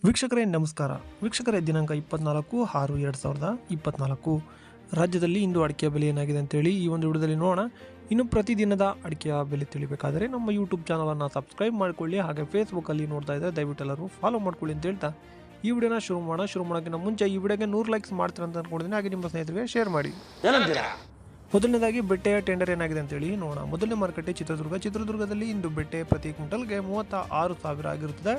ವೀಕ್ಷಕರೇ ನಮಸ್ಕಾರ. ವೀಕ್ಷಕರೇ, ದಿನಾಂಕ 24/6/2024 ರಾಜ್ಯದಲ್ಲಿ ಇಂದು ಅಡಿಕೆಯ ಬೆಲೆ ಏನಾಗಿದೆ ಅಂತೇಳಿ ಈ ಒಂದು ವಿಡಿಯೋದಲ್ಲಿ ನೋಡೋಣ. ಇನ್ನು ಪ್ರತಿದಿನದ ಅಡಿಕೆಯ ಬೆಲೆ ತಿಳಿಬೇಕಾದರೆ ನಮ್ಮ ಯೂಟ್ಯೂಬ್ ಚಾನಲನ್ನು ಸಬ್ಸ್ಕ್ರೈಬ್ ಮಾಡಿಕೊಳ್ಳಿ. ಹಾಗೆ ಫೇಸ್ಬುಕ್ಕಲ್ಲಿ ನೋಡ್ತಾ ಇದ್ದರೆ ದಯವಿಟ್ಟು ಎಲ್ಲರೂ ಫಾಲೋ ಮಾಡ್ಕೊಳ್ಳಿ ಅಂತ ಹೇಳ್ತಾ ಈ ವಿಡಿಯೋನ ಶುರು ಮಾಡೋಕ್ಕಿಂತ ಮುಂಚೆ ಈ ವಿಡಿಯೋಗೆ 100 ಲೈಕ್ಸ್ ಮಾಡ್ತೀರ ಅಂತ ಅನ್ಕೊಂಡಿದ್ದೀನಿ. ಹಾಗೆ ನಿಮ್ಮ ಸ್ನೇಹಿತರಿಗೆ ಶೇರ್ ಮಾಡಿ. ಮೊದಲನೇದಾಗಿ ಬೆಟ್ಟೆಯ ಟೆಂಡರ್ ಏನಾಗಿದೆ ಅಂತೇಳಿ ನೋಡೋಣ. ಮೊದಲನೇ ಮಾರುಕಟ್ಟೆ ಚಿತ್ರದುರ್ಗದಲ್ಲಿ ಇಂದು ಬೆಟ್ಟೆ ಪ್ರತಿ ಕ್ವಿಂಟಲ್ಗೆ 36,000 ಆಗಿರುತ್ತದೆ.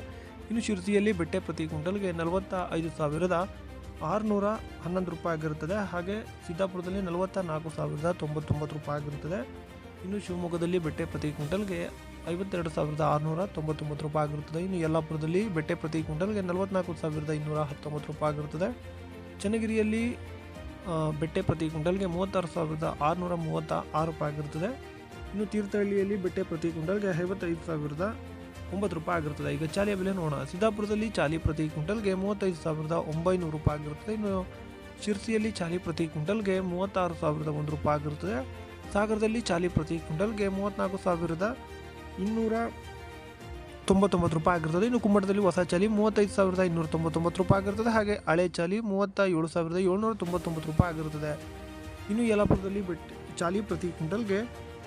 ಇನ್ನು ಶಿರಸಿಯಲ್ಲಿ ಬೆಟ್ಟೆ ಪ್ರತಿ ಕ್ವಿಂಟಲ್ಗೆ 45,611 ರೂಪಾಯಿ ಆಗಿರುತ್ತದೆ. ಹಾಗೆ ಸಿದ್ದಾಪುರದಲ್ಲಿ 44,099 ರೂಪಾಯಿ ಆಗಿರುತ್ತದೆ. ಇನ್ನು ಶಿವಮೊಗ್ಗದಲ್ಲಿ ಬೆಟ್ಟೆ ಪ್ರತಿ ಕ್ವಿಂಟಲ್ಗೆ 52,699 ರೂಪಾಯಿ ಆಗಿರುತ್ತದೆ. ಇನ್ನು ಯಲ್ಲಾಪುರದಲ್ಲಿ ಬೆಟ್ಟೆ ಪ್ರತಿ ಕ್ವಿಂಟಲ್ಗೆ 44,219 ರೂಪಾಯಿ ಆಗಿರುತ್ತದೆ. ಚನ್ನಗಿರಿಯಲ್ಲಿ ಬೆಟ್ಟೆ ಪ್ರತಿ ಕ್ವಿಂಟಲ್ಗೆ 36,636 ರೂಪಾಯಿ ಆಗಿರುತ್ತದೆ. ಇನ್ನು ತೀರ್ಥಹಳ್ಳಿಯಲ್ಲಿ ಬೆಟ್ಟೆ ಪ್ರತಿ ಕ್ವಿಂಟಲ್ಗೆ 55,009 ರೂಪಾಯಿ ಆಗಿರುತ್ತದೆ. ಈಗ ಚಾಲಿಯ ಬೆಲೆ ನೋಡೋಣ. ಸಿದ್ದಾಪುರದಲ್ಲಿ ಚಾಲಿ ಪ್ರತಿ ಕ್ವಿಂಟಲ್ಗೆ 35,900 ರೂಪಾಯಿ ಆಗಿರುತ್ತದೆ. ಇನ್ನು ಶಿರ್ಸಿಯಲ್ಲಿ ಚಾಲಿ ಪ್ರತಿ ಕ್ವಿಂಟಲ್ಗೆ 36,001 ರೂಪಾಯಿ ಆಗಿರುತ್ತದೆ. ಸಾಗರದಲ್ಲಿ ಚಾಲಿ ಪ್ರತಿ ಕ್ವಿಂಟಲ್ಗೆ 34,299 ರೂಪಾಯಿ ಆಗಿರುತ್ತದೆ. ಇನ್ನು ಕುಮ್ಮಟದಲ್ಲಿ ಹೊಸ ಚಾಲಿ 35,299 ರೂಪಾಯಿ ಆಗಿರುತ್ತದೆ. ಹಾಗೆ ಹಳೆ ಚಾಲಿ 37,799 ರೂಪಾಯಿ ಆಗಿರುತ್ತದೆ. ಇನ್ನು ಯಲ್ಲಾಪುರದಲ್ಲಿ ಚಾಲಿ ಪ್ರತಿ ಕ್ವಿಂಟಲ್ಗೆ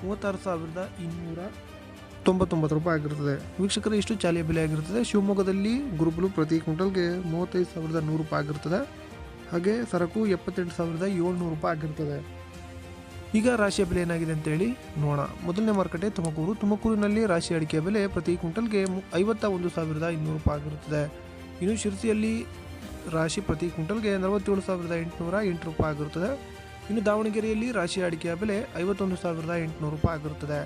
36,299 ರೂಪಾಯಿ ಆಗಿರುತ್ತದೆ. ವೀಕ್ಷಕರು, ಇಷ್ಟು ಚಾಲಿಯ ಬೆಲೆ ಆಗಿರುತ್ತದೆ. ಶಿವಮೊಗ್ಗದಲ್ಲಿ ಗುರುಬಲು ಪ್ರತಿ ಕ್ವಿಂಟಲ್ಗೆ 35,100 ರೂಪಾಯಿ ಆಗಿರುತ್ತದೆ. ಹಾಗೆ ಸರಕು 78,700 ರೂಪಾಯಿ ಆಗಿರುತ್ತದೆ. ಈಗ ರಾಶಿಯ ಬೆಲೆ ಏನಾಗಿದೆ ಅಂತೇಳಿ ನೋಡೋಣ. ಮೊದಲನೇ ಮಾರುಕಟ್ಟೆ ತುಮಕೂರಿನಲ್ಲಿ ರಾಶಿ ಅಡಿಕೆಯ ಬೆಲೆ ಪ್ರತಿ ಕ್ವಿಂಟಲ್ಗೆ 51,200 ರೂಪಾಯಿ ಆಗಿರುತ್ತದೆ. ಇನ್ನು ಶಿರಸಿಯಲ್ಲಿ ರಾಶಿ ಪ್ರತಿ ಕ್ವಿಂಟಲ್ಗೆ 47,808 ರೂಪಾಯಿ ಆಗಿರುತ್ತದೆ. ಇನ್ನು ದಾವಣಗೆರೆಯಲ್ಲಿ ರಾಶಿ ಅಡಿಕೆಯ ಬೆಲೆ 51,800 ರೂಪಾಯಿ ಆಗಿರುತ್ತದೆ.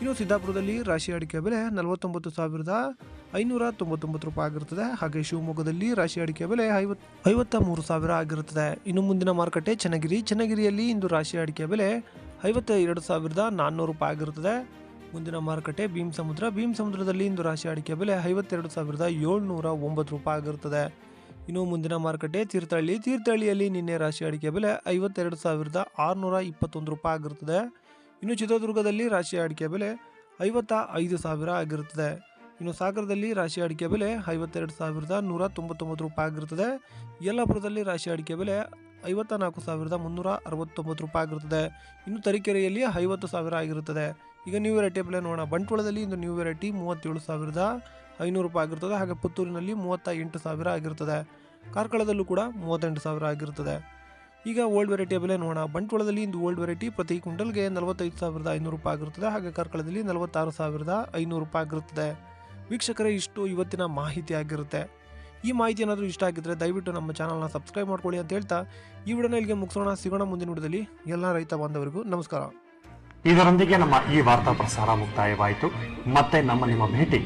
ಇನ್ನು ಸಿದ್ದಾಪುರದಲ್ಲಿ ರಾಶಿ ಅಡಿಕೆಯ ಬೆಲೆ 49,599 ರೂಪಾಯಿ ಆಗಿರುತ್ತದೆ. ಹಾಗೆ ಶಿವಮೊಗ್ಗದಲ್ಲಿ ರಾಶಿ ಅಡಿಕೆಯ ಬೆಲೆ 53,000 ಆಗಿರುತ್ತದೆ. ಇನ್ನು ಮುಂದಿನ ಮಾರುಕಟ್ಟೆ ಚನ್ನಗಿರಿಯಲ್ಲಿ ಇಂದು ರಾಶಿ ಅಡಿಕೆಯ ಬೆಲೆ 52,400 ರೂಪಾಯಿ ಆಗಿರುತ್ತದೆ. ಮುಂದಿನ ಮಾರುಕಟ್ಟೆ ಭೀಮಸಮುದ್ರದಲ್ಲಿ ಇಂದು ರಾಶಿ ಅಡಿಕೆಯ ಬೆಲೆ 52,709 ರೂಪಾಯಿ ಆಗಿರುತ್ತದೆ. ಇನ್ನು ಮುಂದಿನ ಮಾರುಕಟ್ಟೆ ತೀರ್ಥಹಳ್ಳಿಯಲ್ಲಿ ನಿನ್ನೆ ರಾಶಿ ಅಡಿಕೆಯ ಬೆಲೆ 52,621 ರೂಪಾಯಿ ಆಗಿರುತ್ತದೆ. ಇನ್ನು ಚಿತ್ರದುರ್ಗದಲ್ಲಿ ರಾಶಿ ಅಡಿಕೆ ಬೆಲೆ 55,000 ಆಗಿರುತ್ತದೆ. ಇನ್ನು ಸಾಗರದಲ್ಲಿ ರಾಶಿ ಅಡಿಕೆ ಬೆಲೆ 52,199 ರೂಪಾಯಿ ಆಗಿರುತ್ತದೆ. ಯಲ್ಲಾಪುರದಲ್ಲಿ ರಾಶಿ ಅಡಿಕೆ ಬೆಲೆ 54,369 ರೂಪಾಯಿ ಆಗಿರುತ್ತದೆ. ಇನ್ನು ತರೀಕೆರೆಯಲ್ಲಿ 50,000 ಆಗಿರುತ್ತದೆ. ಈಗ ನ್ಯೂ ವೆರೈಟಿ ಬೆಲೆ ನೋಡೋಣ. ಬಂಟ್ವಾಳದಲ್ಲಿ ಇಂದು ನ್ಯೂ ವೆರೈಟಿ 37,500 ರೂಪಾಯಿ ಆಗಿರುತ್ತದೆ. ಹಾಗೆ ಪುತ್ತೂರಿನಲ್ಲಿ 38,000 ಆಗಿರುತ್ತದೆ. ಕಾರ್ಕಳದಲ್ಲೂ ಕೂಡ 38,000 ಆಗಿರುತ್ತದೆ. ಈಗ ಓಲ್ಡ್ ವೆರೈಟಿಯ ಬೆಲೆ ನೋಡೋಣ. ಬಂಟ್ವಾಳದಲ್ಲಿ ಇಂದು ಓಲ್ಡ್ ವೆರೈಟಿ ಪ್ರತಿ ಕ್ವಿಂಟಲ್ಗೆ 45,500 ರೂಪಾಯಿ ಆಗಿರುತ್ತದೆ. ಹಾಗೆ ಕಾರ್ಕಳದಲ್ಲಿ 46,500 ರೂಪಾಯಿ ಆಗಿರುತ್ತದೆ. ವೀಕ್ಷಕರೇ, ಇಷ್ಟು ಇವತ್ತಿನ ಮಾಹಿತಿ ಆಗಿರುತ್ತೆ. ಈ ಮಾಹಿತಿ ಏನಾದರೂ ಇಷ್ಟ ಆಗಿದ್ದರೆ ದಯವಿಟ್ಟು ನಮ್ಮ ಚಾನಲ್ನ ಸಬ್ಸ್ಕ್ರೈಬ್ ಮಾಡ್ಕೊಳ್ಳಿ ಅಂತ ಹೇಳ್ತಾ ಈ ವಿಡಿಯೋನ ಇಲ್ಲಿಗೆ ಮುಗಿಸೋಣ. ಸಿಗೋಣ ಮುಂದಿನ ವಿಡಿಯೋದಲ್ಲಿ. ಎಲ್ಲ ರೈತ ಬಾಂಧವರಿಗೂ ನಮಸ್ಕಾರ. ಇದರೊಂದಿಗೆ ನಮ್ಮ ಈ ವಾರ್ತಾ ಪ್ರಸಾರ ಮುಕ್ತಾಯವಾಯಿತು. ಮತ್ತೆ ನಿಮ್ಮ ಭೇಟಿ